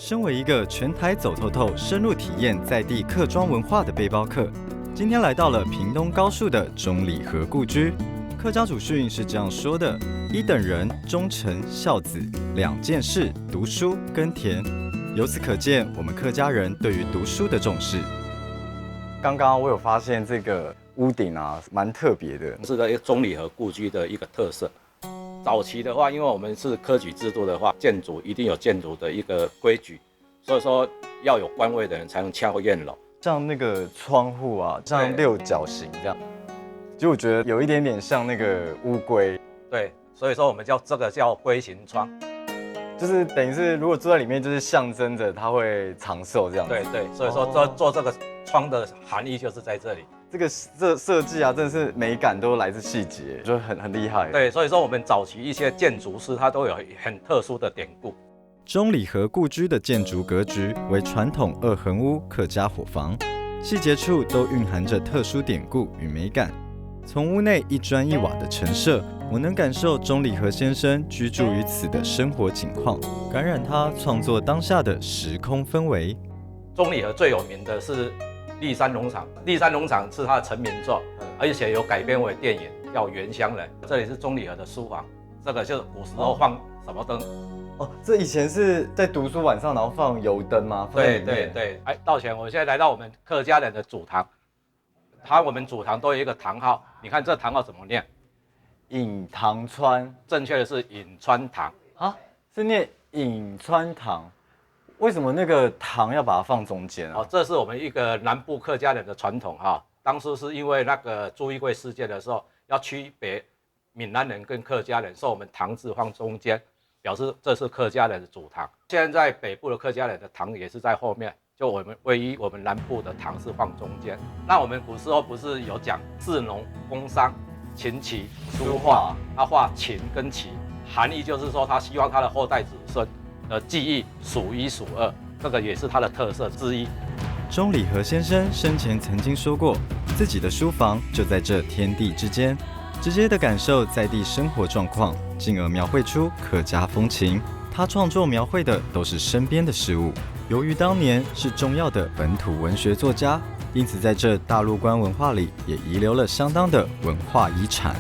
身为一个全台走透透、深入体验在地客庄文化的背包客，今天来到了屏东高树的中里和故居。客家祖训是这样说的：一等人、忠诚、孝子，两件事，读书耕田。由此可见，我们客家人对于读书的重视。刚刚我有发现这个屋顶啊，蛮特别的，是一个中里和故居的一个特色。早期的话，因为我们是科举制度的话，建筑一定有建筑的一个规矩，所以说要有官位的人才能敲砧楼。像那个窗户啊，像六角形这样，就我觉得有一点点像那个乌龟。对，所以说我们这个叫龟形窗，就是等于是如果住在里面，就是象征着它会长寿这样子。对，所以说做这个窗的含义就是在这里。这设计啊，真的是美感都来自细节，就很厉害。对，所以说我们早期一些建筑师，他都有很特殊的典故。中里和故居的建筑格局为传统二横屋客家伙房，细节处都蕴含着特殊典故与美感。从屋内一砖一瓦的陈设，我能感受中里和先生居住于此的生活景况，感染他创作当下的时空氛围。中里和最有名的是立山农场，立山农场是他的成名作，而且有改编为电影，叫《原乡人》。这里是中里和的书房，这个就是古时候放什么灯？哦，这以前是在读书晚上，然后放油灯吗？对。哎，道歉，我现在来到我们客家人的祖堂，我们祖堂都有一个堂号，你看这堂号怎么念？隐塘川，正确的是隐川堂啊，是念隐川堂。为什么那个堂要把它放中间啊？这是我们一个南部客家人的传统哈。当初是因为那个朱一贵事件的时候，要区别闽南人跟客家人，所以我们堂字放中间，表示这是客家人的祖堂。现在北部的客家人的堂也是在后面，就唯一我们南部的堂是放中间。那我们古时候不是有讲士农工商琴棋书画，他画琴跟棋，含义就是说他希望他的后代子孙的技艺数一数二，这个也是他的特色之一。中里和先生生前曾经说过，自己的书房就在这天地之间，直接的感受在地生活状况，进而描绘出客家风情。他创作描绘的都是身边的事物。由于当年是重要的本土文学作家，因此在这大陆观文化里也遗留了相当的文化遗产。